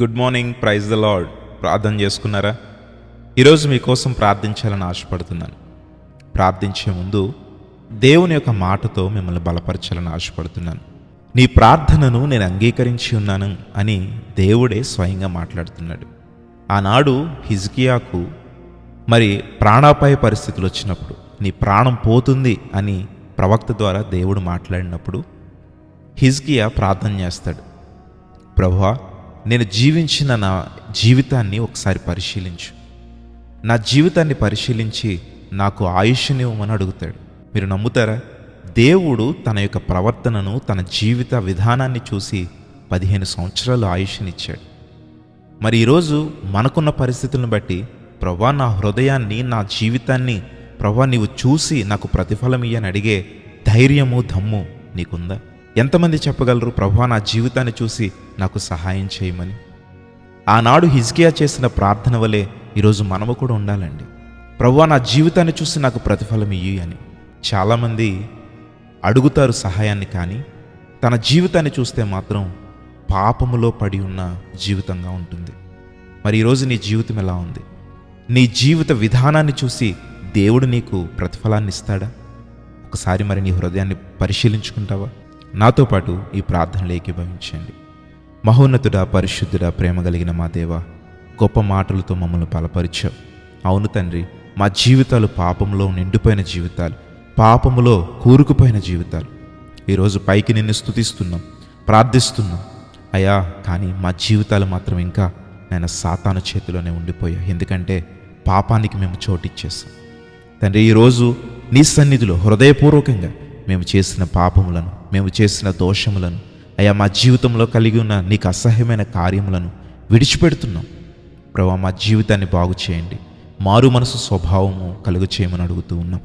Good morning, praise the Lord. ప్రార్థన చేసుకున్నారా? ఈరోజు మీకోసం ప్రార్థించాలని ఆశపడుతున్నాను. ప్రార్థించే ముందు దేవుని యొక్క మాటతో మిమ్మల్ని బలపరచాలని ఆశపడుతున్నాను. నీ ప్రార్థనను నేను అంగీకరించి ఉన్నాను అని దేవుడే స్వయంగా మాట్లాడుతున్నాడు. ఆనాడు హిజ్కియాకు ప్రాణాపాయ పరిస్థితులు వచ్చినప్పుడు, నీ ప్రాణం పోతుంది అని ప్రవక్త ద్వారా దేవుడు మాట్లాడినప్పుడు హిజ్కియా ప్రార్థన చేస్తాడు, ప్రభువా, నేను జీవించిన నా జీవితాన్ని ఒకసారి పరిశీలించు, నా జీవితాన్ని పరిశీలించి నాకు ఆయుష్నివ్వమని అడుగుతాడు. మీరు నమ్ముతారా? దేవుడు తన యొక్క ప్రవర్తనను, తన జీవిత విధానాన్ని చూసి 15 సంవత్సరాలు ఆయుష్నిచ్చాడు. మరి ఈరోజు మనకున్న పరిస్థితులను బట్టి, ప్రభువా, నా హృదయాన్ని, నా జీవితాన్ని ప్రభువా నీవు చూసి నాకు ప్రతిఫలం ఇయ్యని అడిగే ధైర్యము, దమ్ము నీకుందా? ఎంతమంది చెప్పగలరు, ప్రభువా నా జీవితాన్ని చూసి నాకు సహాయం చేయమని? ఆనాడు హిజ్కియా చేసిన ప్రార్థన వలె ఈరోజు మనము కూడా ఉండాలండి. ప్రభువా నా జీవితాన్ని చూసి నాకు ప్రతిఫలం ఇయ్యి అని. చాలామంది అడుగుతారు సహాయాన్ని, కానీ తన జీవితాన్ని చూస్తే మాత్రం పాపములో పడి ఉన్న జీవితంగా ఉంటుంది. మరి ఈరోజు నీ జీవితం ఎలా ఉంది? నీ జీవిత విధానాన్ని చూసి దేవుడు నీకు ప్రతిఫలాన్ని ఇస్తాడా? ఒకసారి నీ హృదయాన్ని పరిశీలించుకుంటావా? నాతో పాటు ఈ ప్రార్థనలో ఏకీభవించండి. మహోన్నతుడా, పరిశుద్ధుడా, ప్రేమ కలిగిన మా దేవా, గొప్ప మాటలతో మమ్మల్ని బలపరిచావు. అవును తండ్రి, మా జీవితాలు పాపంలో నిండిపోయిన జీవితాలు, పాపములో కూరుకుపోయిన జీవితాలు. ఈరోజు పైకి నిన్ను స్తుతిస్తున్నాం, ప్రార్థిస్తున్నాం అయ్యా, కానీ మా జీవితాలు మాత్రం ఇంకా నేను సాతాను చేతిలోనే ఉండిపోయా. ఎందుకంటే పాపానికి మేము చోటిచ్చేస్తాం తండ్రి. ఈరోజు నీ సన్నిధిలో హృదయపూర్వకంగా మేము చేసిన పాపములను, మేము చేసిన దోషములను, అయ్యా మా జీవితంలో కలిగి ఉన్న నీకు అసహ్యమైన కార్యములను విడిచిపెడుతున్నాం. ప్రభువా, మా జీవితాన్ని బాగు చేయండి, మారు మనసు స్వభావము కలుగు చేయమని అడుగుతూ ఉన్నాం.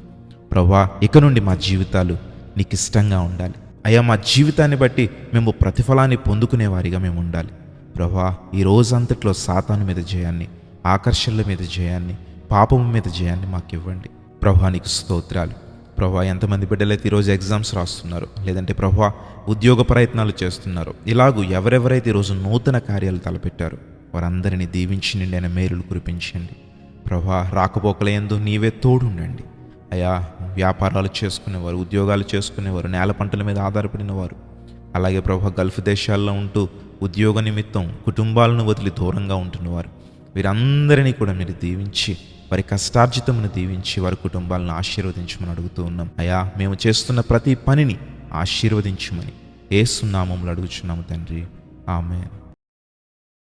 ప్రభువా, ఇక నుండి మా జీవితాలు నీకు ఇష్టంగా ఉండాలి. అయ్యా మా జీవితాన్ని బట్టి మేము ప్రతిఫలాన్ని పొందుకునేవారిగా మేము ఉండాలి. ప్రభువా, ఈ రోజంతట్లో సాతాను మీద జయాన్ని, ఆకర్షణల మీద జయాన్ని, పాపము మీద జయాన్ని మాకు ఇవ్వండి. ప్రభువా నీకు స్తోత్రాలు. ప్రభువా, ఎంతమంది బిడ్డలైతే ఈరోజు ఎగ్జామ్స్ రాస్తున్నారో, లేదంటే ప్రభువా ఉద్యోగ ప్రయత్నాలు చేస్తున్నారో, ఇలాగూ ఎవరెవరైతే ఈరోజు నూతన కార్యాలు తలపెట్టారో వారందరినీ దీవించి నిండైన మేలులు కురిపించండి. ప్రభువా, రాకపోకలయందు నీవే తోడుండండి. అయ్యా, వ్యాపారాలు చేసుకునేవారు, ఉద్యోగాలు చేసుకునేవారు, నేల పంటల మీద ఆధారపడిన వారు, అలాగే ప్రభువా గల్ఫ్ దేశాల్లో ఉంటూ ఉద్యోగ నిమిత్తం కుటుంబాలను వదిలి దూరంగా ఉంటున్నవారు, వీరందరినీ కూడా మీరు దీవించి, వారి కష్టార్జితమును దీవించి, వారి కుటుంబాలను ఆశీర్వదించమని అడుగుతూ ఉన్నాం. అయ్యా, మేము చేస్తున్న ప్రతి పనిని ఆశీర్వదించమని యేసు నామములో అడుగుచున్నాము తండ్రి. ఆమేన్.